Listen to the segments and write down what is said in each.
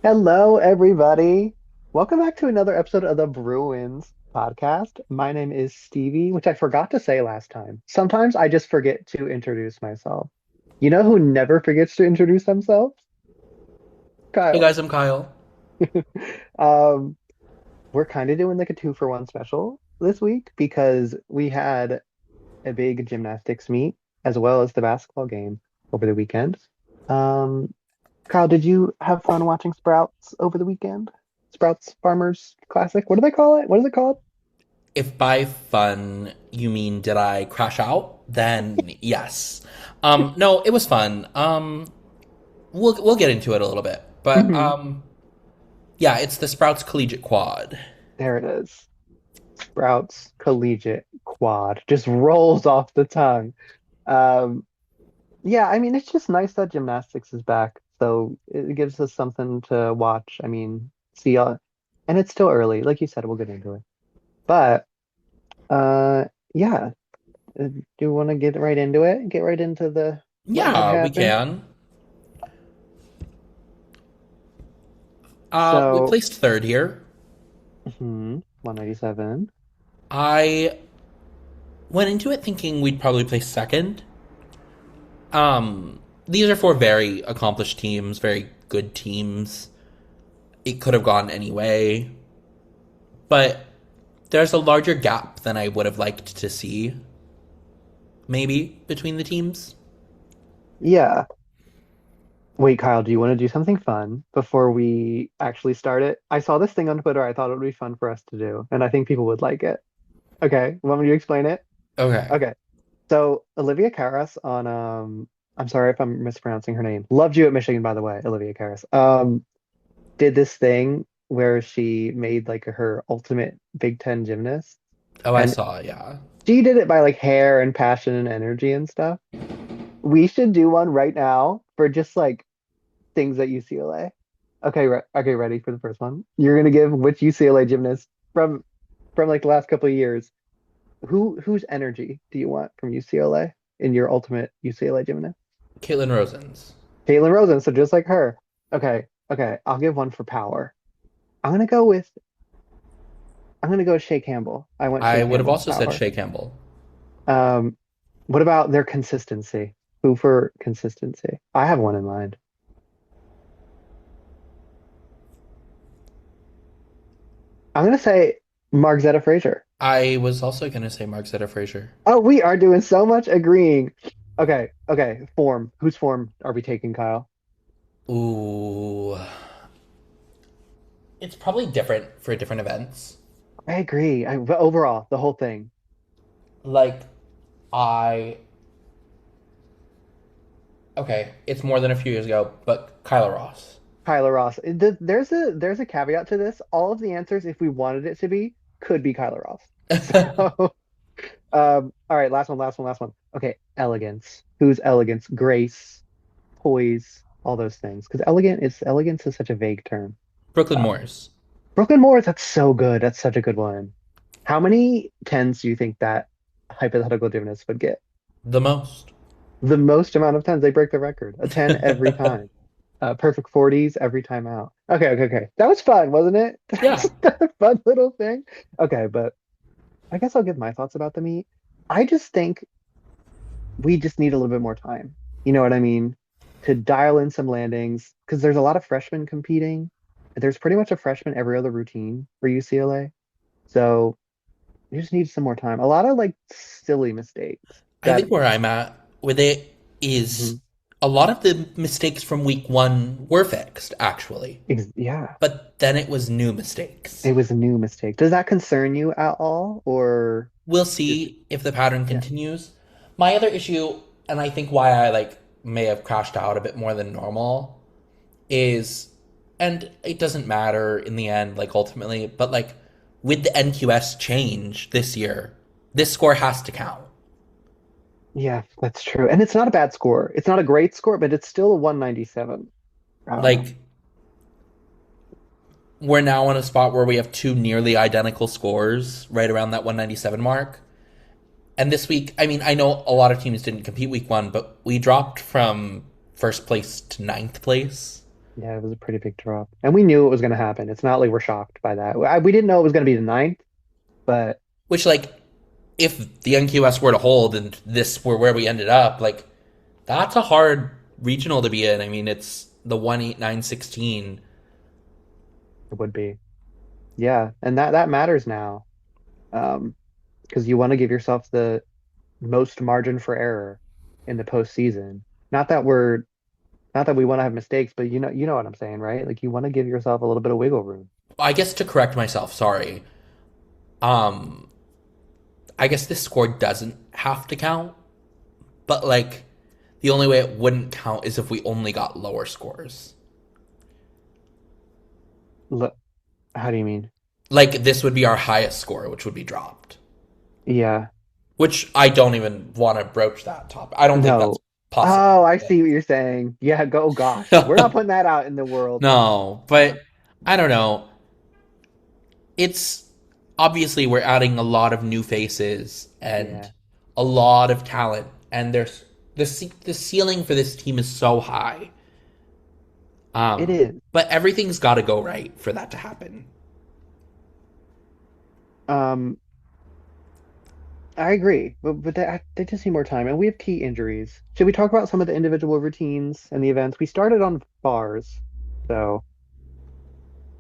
Hello, everybody. Welcome back to another episode of the Bruins podcast. My name is Stevie, which I forgot to say last time. Sometimes I just forget to introduce myself. You know who never forgets to introduce themselves? Hey Kyle. guys, I'm Kyle. Um, we're kind of doing like a two for one special this week because we had a big gymnastics meet as well as the basketball game over the weekend. Um, Kyle, did you have fun watching Sprouts over the weekend? Sprouts Farmers Classic. What do they call it? What is it called? If by fun you mean did I crash out, then yes. No, it was fun. We'll get into it a little bit, but Mhm. yeah, it's the Sprouts Collegiate Quad. There it is. Sprouts Collegiate Quad. Just rolls off the tongue. Um, yeah, I mean, it's just nice that gymnastics is back. So it gives us something to watch. I mean, see, and it's still early. Like you said, we'll get into it. But yeah, do you want to get right into it? Get right into the what Yeah, we happened? can. We So, placed third here. 197. I went into it thinking we'd probably place second. These are four very accomplished teams, very good teams. It could have gone any way, but there's a larger gap than I would have liked to see, maybe, between the teams. Yeah. Wait, Kyle, do you want to do something fun before we actually start it? I saw this thing on Twitter. I thought it would be fun for us to do, and I think people would like it. Okay, want me to explain it? Okay. Okay. So Olivia Karas on I'm sorry if I'm mispronouncing her name. Loved you at Michigan, by the way, Olivia Karas. Did this thing where she made like her ultimate Big Ten gymnast, Oh, I and saw, yeah. she did it by like hair and passion and energy and stuff. We should do one right now for just like things at UCLA. Okay, ready for the first one. You're gonna give which UCLA gymnast from like the last couple of years. Whose energy do you want from UCLA in your ultimate UCLA gymnast? Caitlin Rosen's. Caitlin Rosen, so just like her. Okay, I'll give one for power. I'm gonna go with I'm gonna go with Shea Campbell. I went Shea I would have Campbell with also said power. Shea Campbell. Um, what about their consistency? Who for consistency? I have one in mind. I'm gonna say Margzetta Frazier. I was also going to say Margzetta Frazier. Oh, we are doing so much agreeing. Okay. Form. Whose form are we taking, Kyle? Ooh. It's probably different for different events. I agree. But overall, the whole thing. Like, I. Okay, it's more than a few years ago, but Kyla Ross. Kyla Ross. There's a caveat to this. All of the answers, if we wanted it to be, could be Kyla Ross. So, all right, last one. Okay, elegance. Who's elegance? Grace, poise, all those things. Because elegance is such a vague term. Brooklyn Uh, Morris. Brooklyn Morris, that's so good. That's such a good one. How many tens do you think that hypothetical gymnast would get? The most. The most amount of tens. They break the record. A 10 every time. Perfect 40s every time out. Okay. That was fun, wasn't it? Yeah. That's a fun little thing. Okay, but I guess I'll give my thoughts about the meet. I just think we just need a little bit more time. You know what I mean? To dial in some landings because there's a lot of freshmen competing. There's pretty much a freshman every other routine for UCLA. So you just need some more time. A lot of like silly mistakes I that think where I'm at with it is Mhm. a lot of the mistakes from week one were fixed, actually. Yeah, But then it was new mistakes. it was a new mistake. Does that concern you at all, or We'll just see if the pattern yeah, continues. My other issue, and I think why I may have crashed out a bit more than normal, is and it doesn't matter in the end, ultimately, but with the NQS change this year, this score has to count. yeah, that's true. And it's not a bad score. It's not a great score, but it's still a 197. Like we're now in a spot where we have two nearly identical scores right around that 197 mark. And this week, I mean, I know a lot of teams didn't compete week one, but we dropped from first place to ninth place. Yeah, it was a pretty big drop. And we knew it was going to happen. It's not like we're shocked by that. We didn't know it was going to be the ninth, but Which, like, if the NQS were to hold and this were where we ended up, like, that's a hard regional to be in. I mean, it's the 18916. it would be. Yeah, and that matters now. Because you want to give yourself the most margin for error in the postseason. Not that we're not that we want to have mistakes, but you know what I'm saying, right? Like you want to give yourself a little bit of wiggle room. I guess to correct myself, sorry. Um, I guess this score doesn't have to count, but like the only way it wouldn't count is if we only got lower scores. Look, how do you mean? Like this would be our highest score, which would be dropped. Yeah, Which I don't even want to broach that topic. I don't think that's no. possible. Oh, I see what you're saying. Yeah, go. Oh, gosh, we're not putting that out in the world. No, Uh, but I don't know. It's obviously we're adding a lot of new faces and yeah, a lot of talent, and there's the ceiling for this team is so high. it is. But everything's got to go right for that to happen. Um, I agree, but they just need more time, and we have key injuries. Should we talk about some of the individual routines and the events? We started on bars, so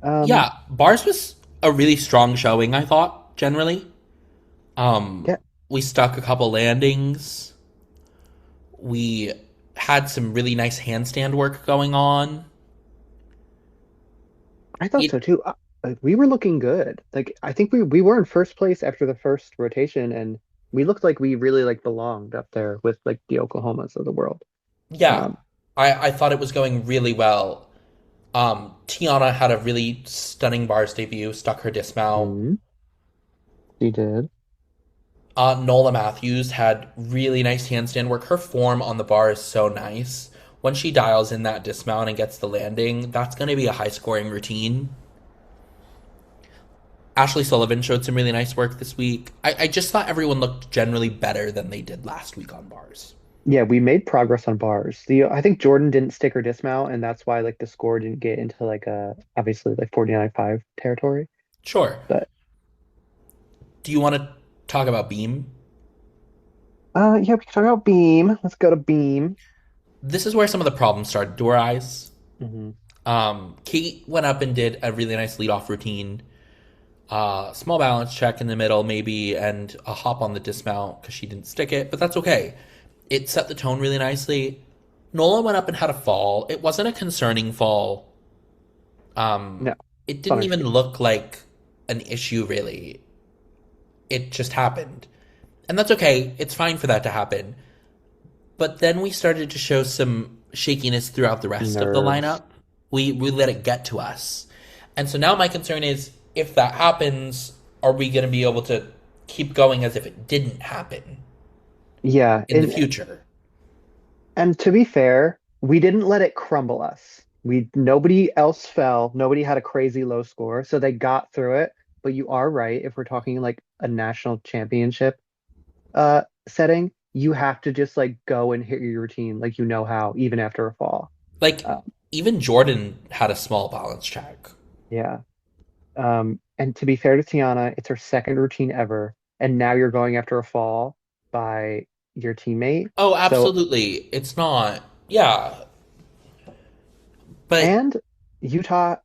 um, Yeah, bars was a really strong showing. I thought generally. Um, yeah, we stuck a couple landings. We had some really nice handstand work going on. I thought It so too. Like, we were looking good. Like I think we were in first place after the first rotation, and we looked like we really like belonged up there with like the Oklahomas of the world. Yeah, Um, I thought it was going really well. Tiana had a really stunning bars debut, stuck her dismount. mhm, she did. Nola Matthews had really nice handstand work. Her form on the bar is so nice. When she dials in that dismount and gets the landing, that's going to be a high scoring routine. Ashley Sullivan showed some really nice work this week. I just thought everyone looked generally better than they did last week on bars. Yeah, we made progress on bars. The I think Jordan didn't stick her dismount, and that's why like the score didn't get into like obviously like 49-5 territory. Sure. But Do you want to talk about Beam? yeah, we can talk about beam. Let's go to beam. This is where some of the problems started to arise. Hmm. Kate went up and did a really nice leadoff routine. Small balance check in the middle, maybe, and a hop on the dismount because she didn't stick it, but that's okay. It set the tone really nicely. Nola went up and had a fall. It wasn't a concerning fall. Um, No, it it's on didn't her even skate. look like an issue, really. It just happened. And that's okay. It's fine for that to happen. But then we started to show some shakiness throughout the rest of the Nerves. lineup. We let it get to us. And so now my concern is if that happens, are we going to be able to keep going as if it didn't happen Yeah, in the future? and to be fair, we didn't let it crumble us. We Nobody else fell. Nobody had a crazy low score, so they got through it. But you are right. If we're talking like a national championship setting, you have to just like go and hit your routine like you know how, even after a fall. Like, Uh, even Jordan had a small balance check. yeah. And to be fair to Tiana, it's her second routine ever, and now you're going after a fall by your teammate. Oh, So, absolutely. It's not. Yeah. But and Utah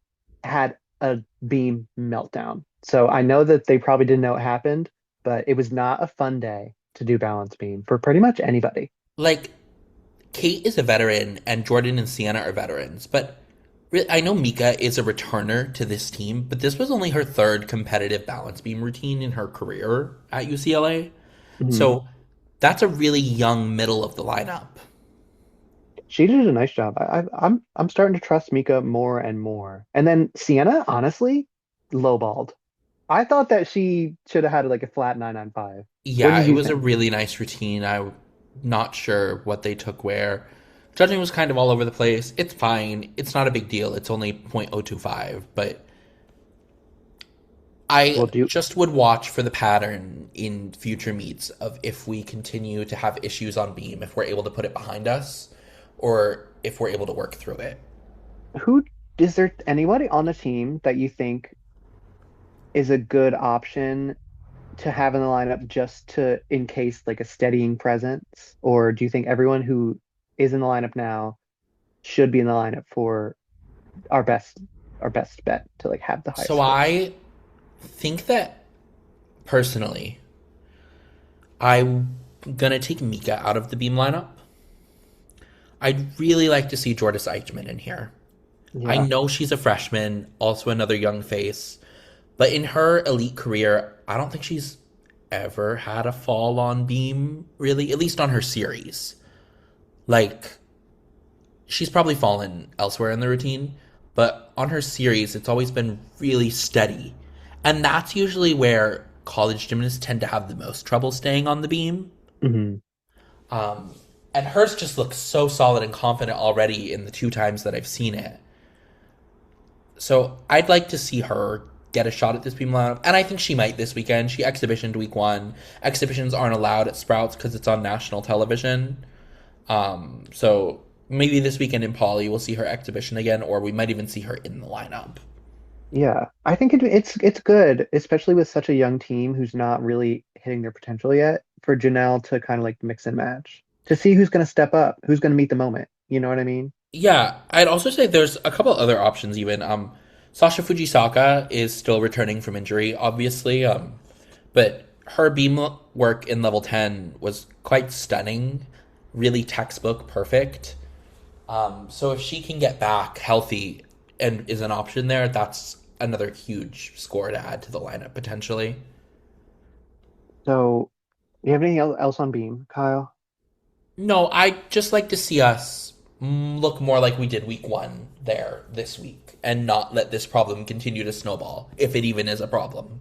had a beam meltdown. So I know that they probably didn't know it happened, but it was not a fun day to do balance beam for pretty much anybody. like Kate is a veteran and Jordan and Sienna are veterans, but I know Mika is a returner to this team, but this was only her third competitive balance beam routine in her career at UCLA. Mhm. So that's a really young middle of the lineup. She did a nice job. I'm starting to trust Mika more and more. And then Sienna, honestly, lowballed. I thought that she should have had like a flat 995. What Yeah, did it you was a think? really nice routine. I'm not sure what they took where. Judging was kind of all over the place. It's fine. It's not a big deal. It's only 0.025, but I Well, do just would watch for the pattern in future meets of if we continue to have issues on beam, if we're able to put it behind us, or if we're able to work through it. Who is there anybody on the team that you think is a good option to have in the lineup just to in case like a steadying presence? Or do you think everyone who is in the lineup now should be in the lineup for our best our best bet to like have the highest So score? I think that personally, I'm gonna take Mika out of the beam lineup. I'd really like to see Jordis Eichmann in here. I Yeah. know she's a freshman, also another young face, but in her elite career, I don't think she's ever had a fall on beam, really, at least on her series. Like, she's probably fallen elsewhere in the routine, but on her series, it's always been really steady. And that's usually where college gymnasts tend to have the most trouble staying on the beam. Hmm. Um, and hers just looks so solid and confident already in the two times that I've seen it. So I'd like to see her get a shot at this beam lineup, and I think she might this weekend. She exhibitioned week one. Exhibitions aren't allowed at Sprouts because it's on national television. So maybe this weekend in Poly we'll see her exhibition again, or we might even see her in the lineup. Yeah. I think it's good, especially with such a young team who's not really hitting their potential yet, for Janelle to kind of like mix and match to see who's going to step up, who's going to meet the moment. You know what I mean? Yeah, I'd also say there's a couple other options even. Sasha Fujisaka is still returning from injury, obviously. But her beam work in level 10 was quite stunning, really textbook perfect. So if she can get back healthy and is an option there, that's another huge score to add to the lineup potentially. So, do you have anything else on Beam, Kyle? No, I'd just like to see us look more like we did week one there this week and not let this problem continue to snowball, if it even is a problem.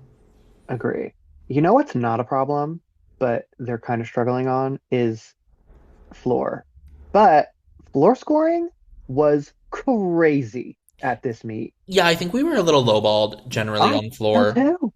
Agree. You know what's not a problem, but they're kind of struggling on is floor. But floor scoring was crazy at this meet. Yeah, I think we were a little lowballed generally I on so floor. too.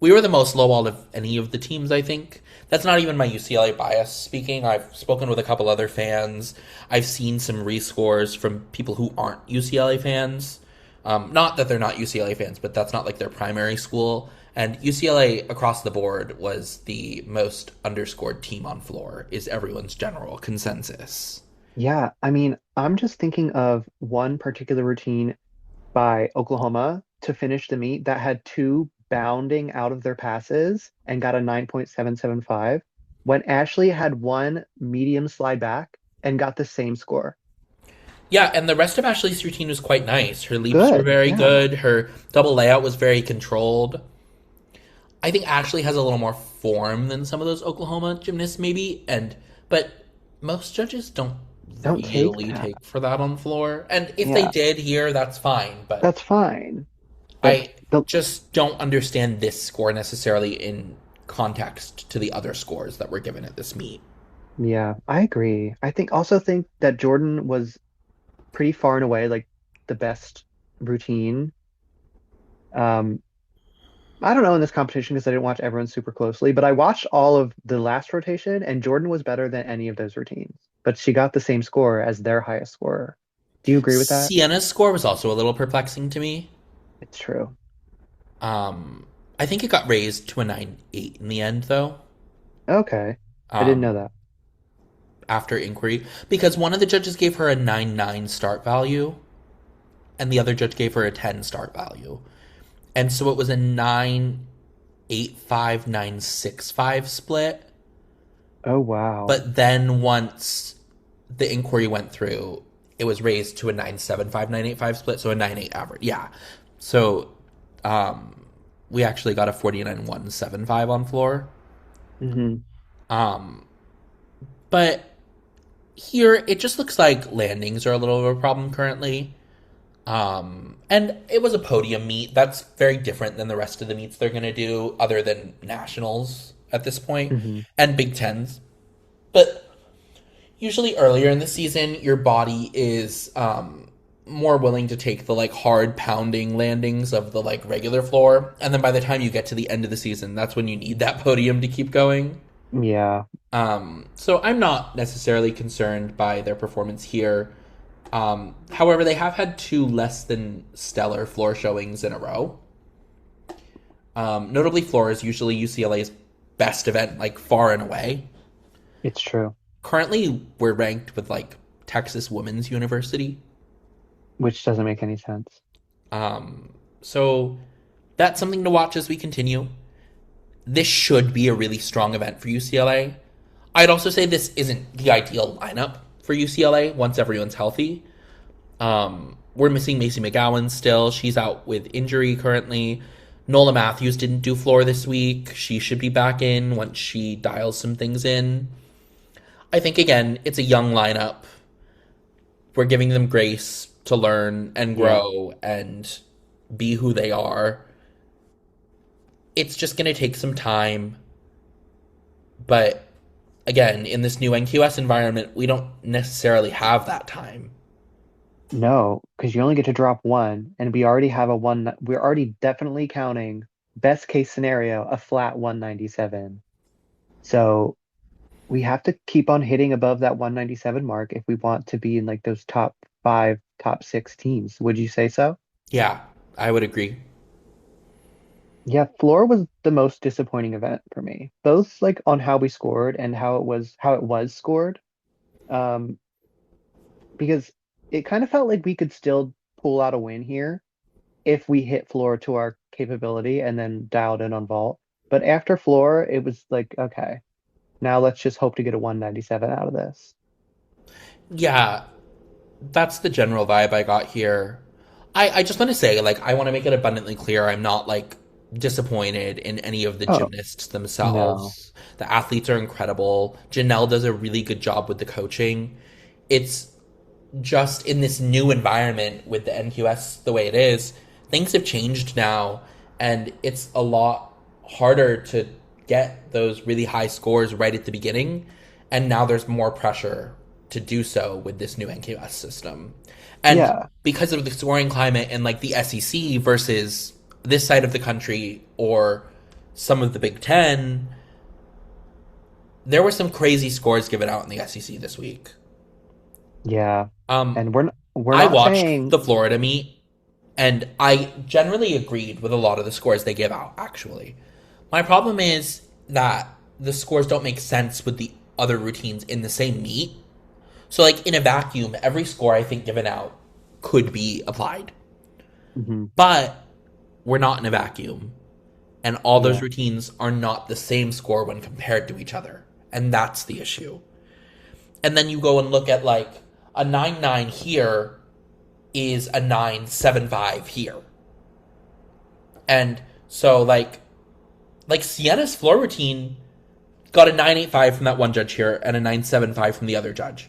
We were the most lowballed of any of the teams, I think. That's not even my UCLA bias speaking. I've spoken with a couple other fans. I've seen some rescores from people who aren't UCLA fans. Not that they're not UCLA fans, but that's not like their primary school. And UCLA across the board was the most underscored team on floor, is everyone's general consensus. Yeah, I mean, I'm just thinking of one particular routine by Oklahoma to finish the meet that had two bounding out of their passes and got a 9.775 when Ashley had one medium slide back and got the same score. Yeah, and the rest of Ashley's routine was quite nice. Her leaps were Good. very Yeah. good. Her double layout was very controlled. I think Ashley has a little more form than some of those Oklahoma gymnasts, maybe. But most judges don't Don't take really that. take for that on floor. And if they Yeah, did here, that's fine. But that's fine. But I the just don't understand this score necessarily in context to the other scores that were given at this meet. yeah, I agree. I think also think that Jordan was pretty far and away like the best routine. Um, I don't know in this competition because I didn't watch everyone super closely, but I watched all of the last rotation and Jordan was better than any of those routines. But she got the same score as their highest scorer. Do you agree with that? Sienna's score was also a little perplexing to me. It's true. Um, I think it got raised to a 9.8 in the end, though. Okay. I didn't know Um, that. after inquiry, because one of the judges gave her a 9.9 start value, and the other judge gave her a 10 start value. And so it was a 9.85, 9.65 split. Oh, wow. But then once the inquiry went through, it was raised to a 9.75, 9.85 split, so a 9.8 average. Yeah. So we actually got a 49.175 on floor. Hmm. Um, but here, it just looks like landings are a little of a problem currently. And it was a podium meet. That's very different than the rest of the meets they're going to do, other than nationals at this point Hmm. and Big Tens. But usually earlier in the season, your body is more willing to take the like hard pounding landings of the like regular floor, and then by the time you get to the end of the season, that's when you need that podium to keep going. Yeah. So I'm not necessarily concerned by their performance here. However, they have had two less than stellar floor showings in a row. Notably, floor is usually UCLA's best event, like far and away. It's true, Currently, we're ranked with like Texas Women's University. which doesn't make any sense. So that's something to watch as we continue. This should be a really strong event for UCLA. I'd also say this isn't the ideal lineup for UCLA once everyone's healthy. We're missing Macy McGowan still. She's out with injury currently. Nola Matthews didn't do floor this week. She should be back in once she dials some things in. I think, again, it's a young lineup. We're giving them grace to learn and Yeah. grow and be who they are. It's just going to take some time. But again, in this new NQS environment, we don't necessarily have that time. No, because you only get to drop one, and we already have a one. We're already definitely counting best case scenario, a flat 197. So we have to keep on hitting above that 197 mark if we want to be in like those top five, top six teams. Would you say so? Yeah, I would agree. Yeah, floor was the most disappointing event for me, both like on how we scored and how it was scored. Um, because it kind of felt like we could still pull out a win here if we hit floor to our capability and then dialed in on vault. But after floor, it was like, okay, now let's just hope to get a 197 out of this. Yeah, that's the general vibe I got here. I just want to say, like, I want to make it abundantly clear I'm not, like, disappointed in any of the Oh, gymnasts no. themselves. The athletes are incredible. Janelle does a really good job with the coaching. It's just in this new environment with the NQS the way it is, things have changed now, and it's a lot harder to get those really high scores right at the beginning. And now there's more pressure to do so with this new NQS system. And Yeah, because of the scoring climate in like the SEC versus this side of the country or some of the Big Ten, there were some crazy scores given out in the SEC this week. yeah. Um, And we're I not watched saying, the Florida meet, and I generally agreed with a lot of the scores they give out, actually. My problem is that the scores don't make sense with the other routines in the same meet. So, like, in a vacuum, every score I think given out could be applied. mhm, But we're not in a vacuum, and all those yeah, routines are not the same score when compared to each other. And that's the issue. And then you go and look at, like, a 9-9 here is a 9-7-5 here. And so like Sienna's floor routine got a 9-8-5 from that one judge here and a 9-7-5 from the other judge.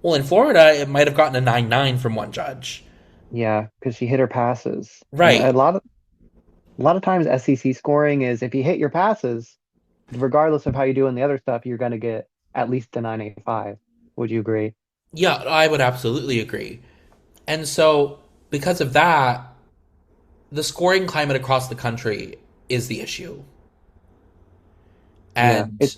Well, in Florida, it might have gotten a 9-9 from one judge. yeah, because she hit her passes. And Right. a lot of times SEC scoring is if you hit your passes, regardless of how you do in the other stuff, you're going to get at least a 985. Would you agree? Yeah, I would absolutely agree. And so because of that, the scoring climate across the country is the issue. Yeah, And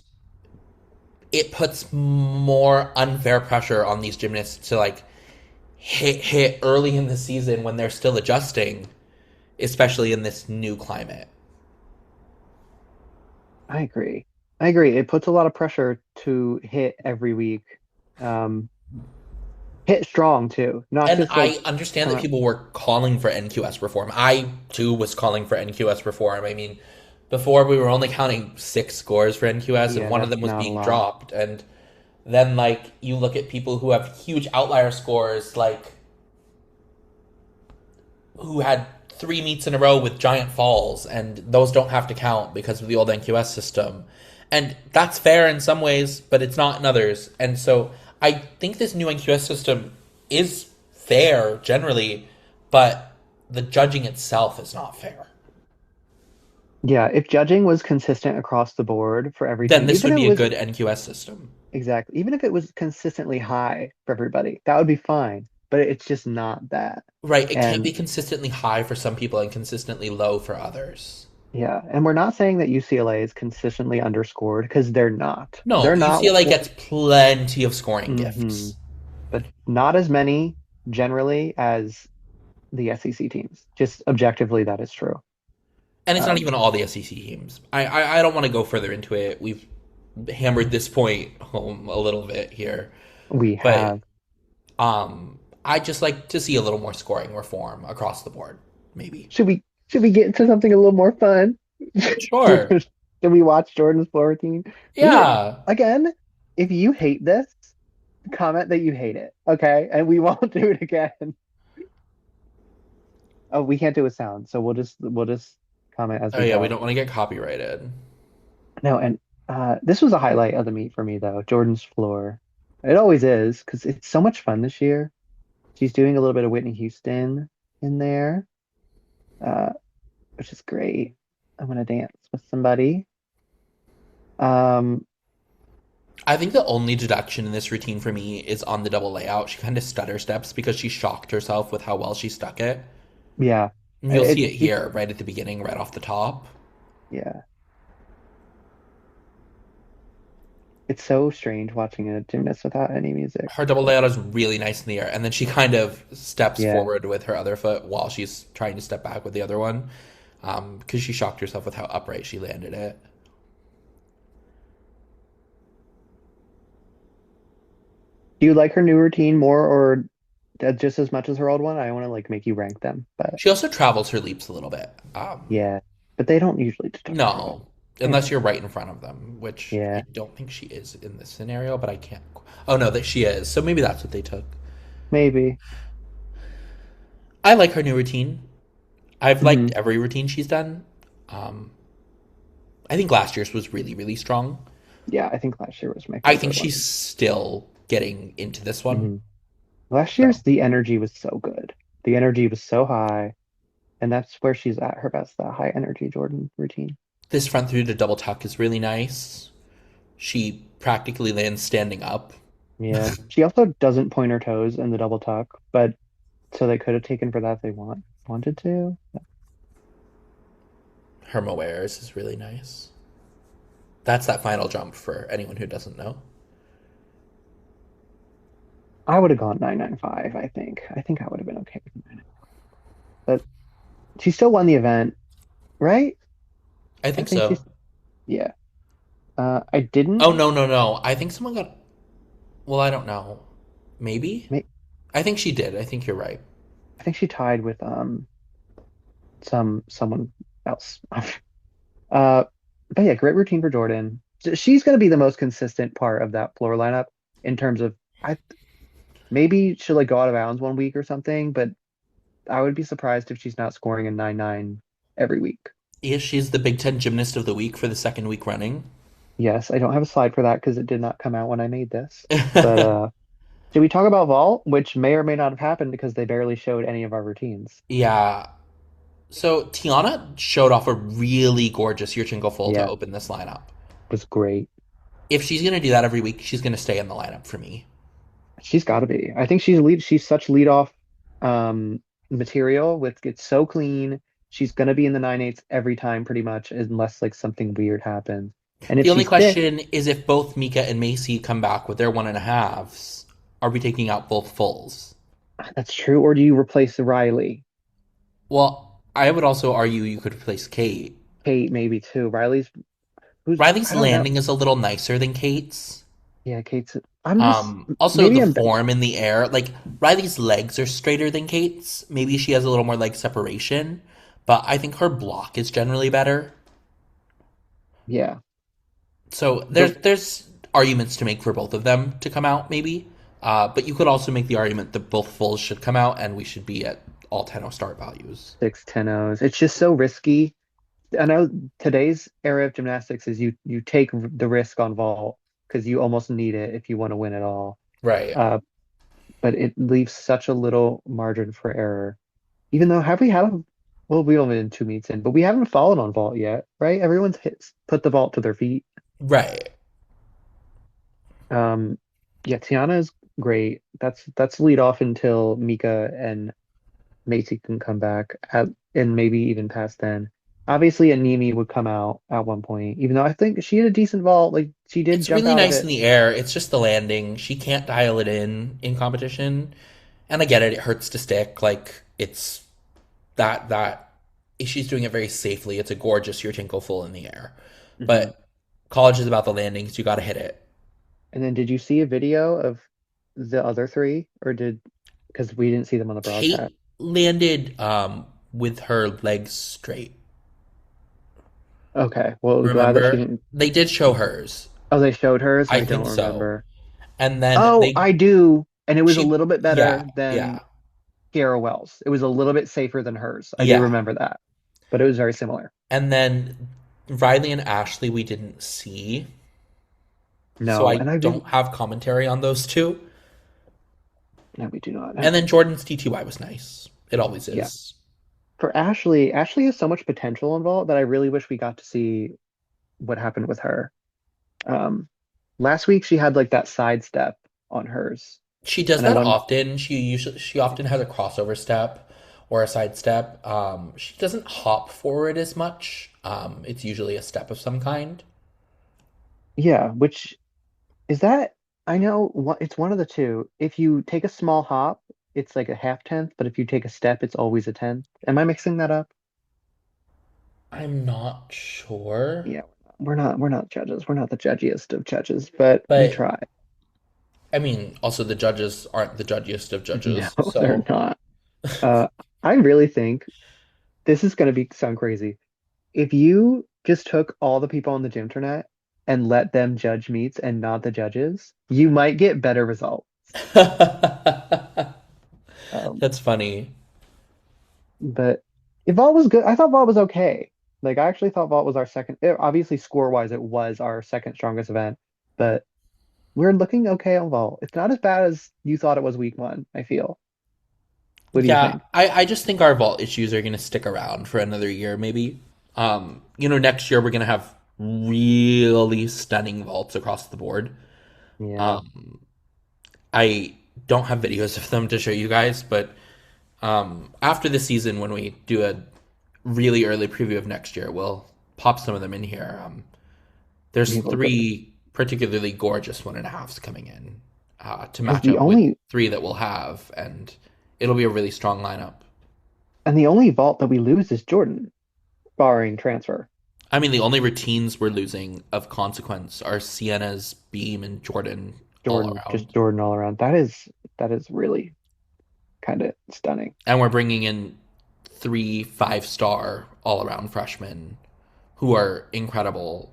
it puts more unfair pressure on these gymnasts to like hit early in the season when they're still adjusting, especially in this new climate. I agree. I agree. It puts a lot of pressure to hit every week. Um, hit strong too, not And just like I understand come that out. people were calling for NQS reform. I too was calling for NQS reform. I mean, before we were only counting 6 scores for NQS, and Yeah, one of that's them was not a being lot. dropped. And then, like, you look at people who have huge outlier scores, like who had 3 meets in a row with giant falls, and those don't have to count because of the old NQS system. And that's fair in some ways, but it's not in others. And so I think this new NQS system is fair generally, but the judging itself is not fair. Yeah, if judging was consistent across the board for every Then team, this even would if it be a was good NQS system. exactly, even if it was consistently high for everybody, that would be fine. But it's just not that. Right, it can't be And consistently high for some people and consistently low for others. yeah, and we're not saying that UCLA is consistently underscored because they're not. No, They're not. UCLA gets plenty of scoring Hmm. gifts. But not as many. generally as the SEC teams. Just objectively, that is true. And it's not Um, even all the SEC teams. I don't want to go further into it. We've hammered this point home a little bit here, we but have. I just like to see a little more scoring reform across the board. Maybe. Should we get into something a little more fun? Sure. Should we watch Jordan's floor routine? Yeah. Again, if you hate this, comment that you hate it, okay? And we won't do it again. Oh, we can't do a sound, so we'll just comment as Oh we yeah, we go. don't want to get copyrighted. No, and this was a highlight of the meet for me though, Jordan's floor. It always is because it's so much fun this year. She's doing a little bit of Whitney Houston in there, uh, which is great. I'm gonna dance with somebody. Um, I think the only deduction in this routine for me is on the double layout. She kind of stutter steps because she shocked herself with how well she stuck it. yeah, And you'll see it, it here right at the beginning, right off the top. yeah, it's so strange watching a gymnast without any music. Her double But layout is really nice in the air, and then she kind of steps yeah, forward with her other foot while she's trying to step back with the other one, because she shocked herself with how upright she landed it. do you like her new routine more or just as much as her old one? I don't want to like make you rank them, but She also travels her leaps a little bit. yeah, but they don't usually deduct for that. No, unless Yeah, you're right in front of them, which I yeah, don't think she is in this scenario, but I can't. Oh no, that she is. So maybe that's what they took. maybe. I like her new routine. I've liked Hmm. every routine she's done. Um, I think last year's was really, really strong. Yeah, I think last year was my I think favorite one. she's still getting into this one. Hmm. Last So year's the energy was so good. The energy was so high, and that's where she's at her best, that high energy Jordan routine. this front through to double tuck is really nice. She practically lands standing up. Yeah. She also doesn't point her toes in the double tuck, but so they could have taken for that if they wanted to. Her moaires is really nice. That's that final jump for anyone who doesn't know. I would have gone 995, I think. I think I would have been okay with 9. But she still won the event, right? I I think think so. she's yeah. I didn't Oh no, no, no. I think someone got. Well, I don't know. Maybe. make I think she did. I think you're right. I think she tied with someone else. Uh, but yeah, great routine for Jordan. She's going to be the most consistent part of that floor lineup in terms of I maybe she'll like go out of bounds one week or something, but I would be surprised if she's not scoring a 9-9 every week. Yes, she's the Big Ten Gymnast of the Week for the second week running. Yes, I don't have a slide for that because it did not come out when I made this. But should we talk about vault, which may or may not have happened because they barely showed any of our routines? Yeah. So Tiana showed off a really gorgeous Yurchenko full to Yeah, open this lineup. was great. If she's going to do that every week, she's going to stay in the lineup for me. She's got to be. I think she's such lead off material with it's so clean. She's gonna be in the 9/8 every time pretty much unless like something weird happens. And if The only she's thick, question is if both Mika and Macy come back with their 1.5s, are we taking out both fulls? that's true. Or do you replace Riley? Well, I would also argue you could replace Kate. Kate maybe too. Riley's who's Riley's I don't know. landing is a little nicer than Kate's. Yeah, Kate's I'm just Also maybe the I'm form in the air, like Riley's legs are straighter than Kate's. Maybe she has a little more leg separation, but I think her block is generally better. yeah. So The there's arguments to make for both of them to come out, maybe. But you could also make the argument that both fulls should come out and we should be at all 10 start values. 6 10 O's. It's just so risky. I know today's era of gymnastics is you take the risk on vault because you almost need it if you want to win it all. Right. Uh, but it leaves such a little margin for error. Even though have we had a well, we only been 2 meets in, but we haven't fallen on vault yet, right? Everyone's put the vault to their feet. Right. Um, yeah, Tiana is great. That's lead off until Mika and Macy can come back and maybe even past then. Obviously, Animi would come out at one point, even though I think she had a decent vault. Like she did It's jump really out of nice in it. the air. It's just the landing. She can't dial it in competition. And I get it, it hurts to stick. Like it's that she's doing it very safely. It's a gorgeous your tinkle full in the air. Hmm. But college is about the landings. You got to hit it. And then did you see a video of the other three, or did because we didn't see them on the broadcast? Kate landed with her legs straight. Okay, well, glad that she Remember? didn't. They did show hers. Oh, they showed hers. I I don't think so. remember. And then Oh, they I do, and it was a she little bit yeah, better than yeah. Kiara Wells. It was a little bit safer than hers. I do Yeah. remember that, but it was very similar. And then Riley and Ashley we didn't see. So No, I and I don't really, have commentary on those two. no, we do not. And then Jordan's TTY was nice. It always Yeah, is. for Ashley, Ashley has so much potential involved that I really wish we got to see what happened with her. Um, Last week she had like that sidestep on hers, She does and I that want, often. She often has a crossover step or a side step. She doesn't hop forward as much. It's usually a step of some kind. yeah, which is that I know it's one of the two. If you take a small hop, it's like a half tenth, but if you take a step, it's always a tenth. Am I mixing that up? I'm not sure, Yeah, we're not judges. We're not the judgiest of judges, but we but try. I mean, also the judges aren't the judgiest of No, judges, they're so not. Uh, I really think this is going to be sound crazy. If you just took all the people on the gym internet and let them judge meets and not the judges, you might get better results. Um, that's funny. but if vault was good, I thought vault was okay. Like I actually thought vault was our second. Obviously, score-wise, it was our second strongest event, but we're looking okay on vault. It's not as bad as you thought it was week one, I feel. What do you Yeah, think? I just think our vault issues are going to stick around for another year, maybe. Next year we're going to have really stunning vaults across the board. Yeah, Um, I don't have videos of them to show you guys, but after the season, when we do a really early preview of next year, we'll pop some of them in here. There's people go three particularly gorgeous 1.5s coming in to because match the up with only three that we'll have, and it'll be a really strong lineup. and the only vault that we lose is Jordan, barring transfer. I mean, the only routines we're losing of consequence are Sienna's Beam and Jordan all Jordan, just around. Jordan all around. That is really kind of stunning. And we're bringing in three 5-star all around freshmen who are incredible,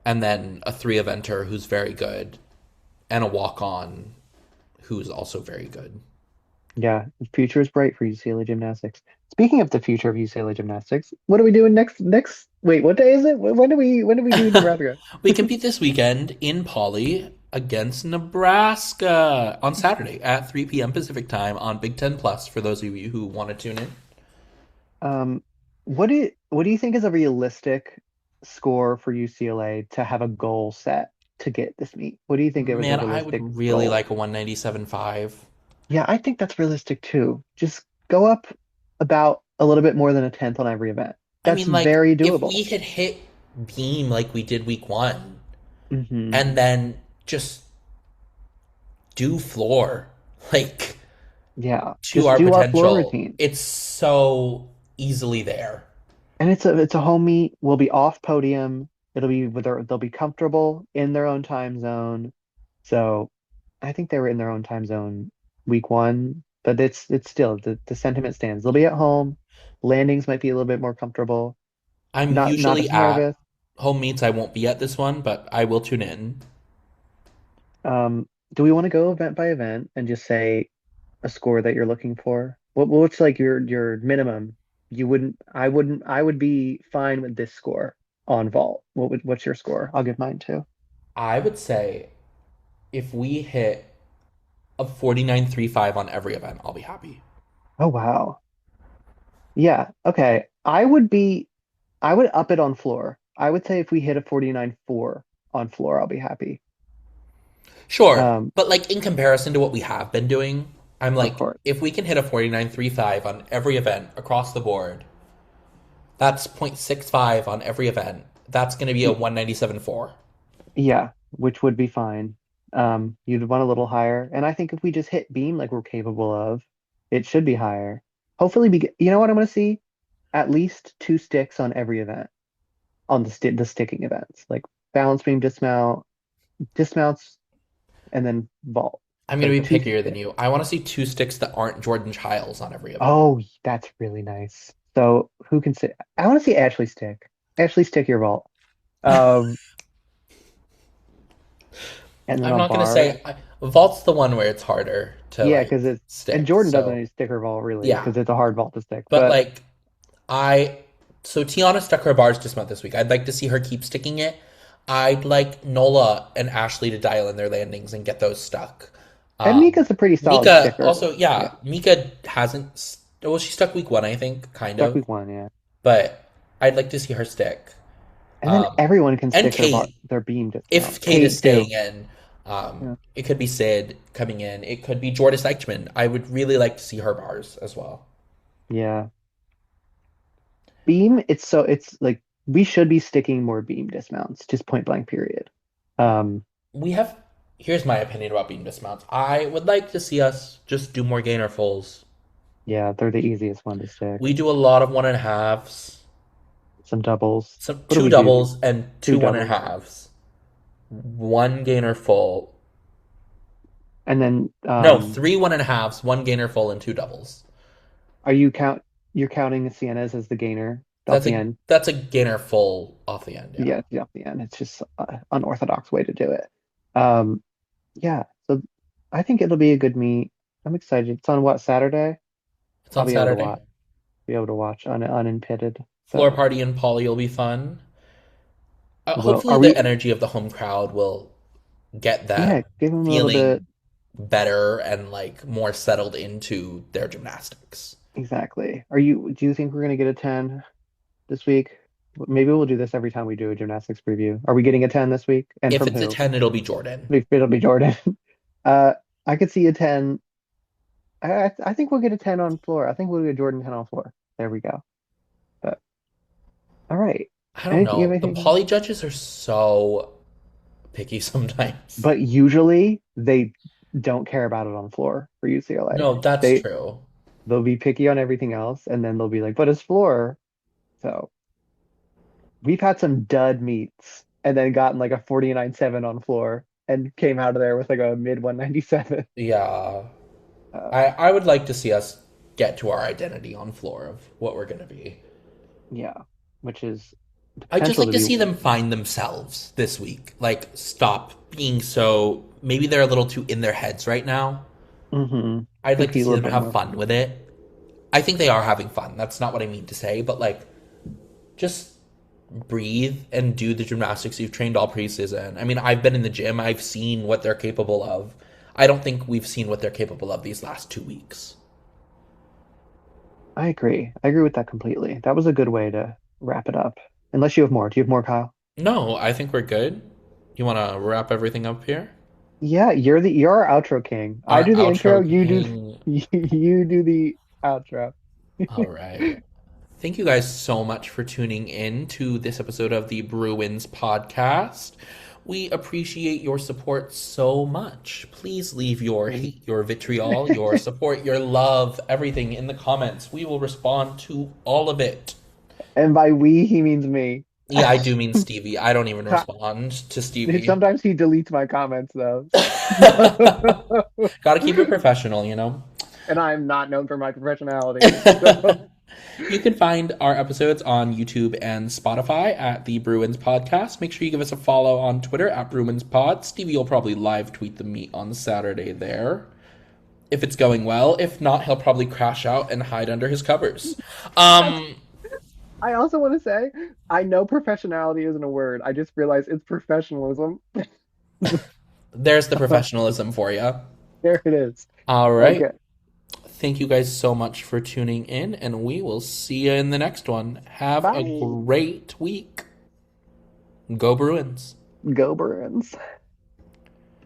and then a 3 eventer who's very good, and a walk on who's also very good. Yeah, the future is bright for UCLA gymnastics. Speaking of the future of UCLA gymnastics, what are we doing next? Wait, what day is it? When do we do Nebraska? We compete this weekend in Poly against Nebraska on Saturday at 3 p.m. Pacific time on Big Ten Plus for those of you who want to tune in. Um, what do you think is a realistic score for UCLA to have a goal set to get this meet? What do you think is a Man, I would realistic really goal? like a 197.5. Yeah, I think that's realistic too. Just go up about a little bit more than a tenth on every event. I That's mean, like, very if we doable. had hit Beam like we did week one, Hmm. and then just do floor, like, Yeah, to just our do our floor potential, routine. it's so easily there. And it's a home meet. We'll be off podium. It'll be they'll be comfortable in their own time zone. So I think they were in their own time zone week one, but it's still the sentiment stands. They'll be at home. Landings might be a little bit more comfortable. I'm Not usually as at nervous. home meets. I won't be at this one, but I will tune in. Do we want to go event by event and just say a score that you're looking for? What's like your minimum? I would be fine with this score on vault. What's your score? I'll give mine too. I would say if we hit a 49.35 on every event, I'll be happy. Oh wow. Yeah, okay. I would up it on floor. I would say if we hit a 49.4 on floor, I'll be happy. Sure, Um, but like in comparison to what we have been doing, I'm of like, course. if we can hit a 49.35 on every event across the board, that's 0.65 on every event. That's going to be a Y- 197.4. Yeah, which would be fine. You'd want a little higher. And I think if we just hit beam like we're capable of, it should be higher. Hopefully, you know what I'm going to see? At least two sticks on every event, on the sticking events, like balance beam dismount, dismounts, and then vault. I'm So gonna be two pickier than sticks. you. I want to see two sticks that aren't Jordan Childs on every event. Oh, that's really nice. So who can sit? I want to see Ashley stick. Ashley stick your vault. Um, and then I'm on not gonna bar, say vault's the one where it's harder to yeah, like because it's and stick. Jordan doesn't So need stick her vault really yeah, because it's a hard vault to stick. but But like I so Tiana stuck her bars just month this week. I'd like to see her keep sticking it. I'd like Nola and Ashley to dial in their landings and get those stuck. and Mika's a pretty solid Mika sticker. also, Yeah, yeah, Mika hasn't. Well, she stuck week one, I think, kind stuck of, week one, yeah. but I'd like to see her stick. And then Um, everyone can and stick Kate, their beam dismount. if Kate is Kate staying too. in, Yeah. it could be Sid coming in. It could be Jordis Eichmann. I would really like to see her bars as well. Yeah. Beam, it's like we should be sticking more beam dismounts, just point blank period. Um, We have. Here's my opinion about beam dismounts. I would like to see us just do more gainer fulls. yeah, they're the easiest one to stick. We do a lot of one and a halves, Some doubles. some What do two we do? doubles and Two two one and a doubles. halves. One gainer full. And then No, three one and a halves, one gainer full, and two doubles. are you you're counting Sienna's as the gainer off That's the a end? that's a gainer full off the end. Yeah. Yeah, off the end. It's just unorthodox way to do it. Um, yeah, so I think it'll be a good meet. I'm excited. It's on what, Saturday? It's I'll on Saturday. be able to watch unimpeded. Floor So, party and Poly will be fun. well, Hopefully, are the we? energy of the home crowd will get Yeah, that give them a little bit. feeling better and like more settled into their gymnastics. Exactly. Do you think we're gonna get a 10 this week? Maybe we'll do this every time we do a gymnastics preview. Are we getting a 10 this week? And If from it's a who? 10, it'll be Jordan. It'll be Jordan. Uh, I could see a 10. I think we'll get a 10 on floor. I think we'll get Jordan 10 on floor. There we go. But all right. I don't Anything you have know. The anything? Poly judges are so picky sometimes. But usually they don't care about it on floor for UCLA. No, that's They true. they'll be picky on everything else, and then they'll be like, but it's floor. So we've had some dud meets and then gotten like a 49-7 on floor and came out of there with like a mid 197. Yeah. Uh, I would like to see us get to our identity on floor of what we're going to be. yeah, which is the I'd just potential like to to be. see them find themselves this week. Like, stop being so. Maybe they're a little too in their heads right now. I'd like to Compete a see little them bit have more fun fun. with it. I think they are having fun. That's not what I mean to say, but like, just breathe and do the gymnastics you've trained all preseason. I mean, I've been in the gym, I've seen what they're capable of. I don't think we've seen what they're capable of these last 2 weeks. I agree. I agree with that completely. That was a good way to wrap it up. Unless you have more. Do you have more, Kyle? No, I think we're good. You want to wrap everything up here? Yeah, you're our outro king. I Our do the intro, outro you do king. you do the outro. All right. Thank you guys so much for tuning in to this episode of the Bruins podcast. We appreciate your support so much. Please leave your We hate, your vitriol, your support, your love, everything in the comments. We will respond to all of it. and by we he means me. Yeah, I do mean Stevie. I don't even respond to Stevie. Sometimes he deletes my comments though. Gotta keep it professional, you know? And I'm not known for my professionality. So You can find our episodes on YouTube and Spotify at the Bruins Podcast. Make sure you give us a follow on Twitter at Bruins Pod. Stevie will probably live tweet the meet on Saturday there, if it's going well. If not, he'll probably crash out and hide under his covers. that's I also want to say I know professionality isn't a word. I just realized it's professionalism. There's the professionalism for you. There it is. All right. Okay. Thank you guys so much for tuning in, and we will see you in the next one. Have a Bye. great week. Go Bruins. Go Bruins.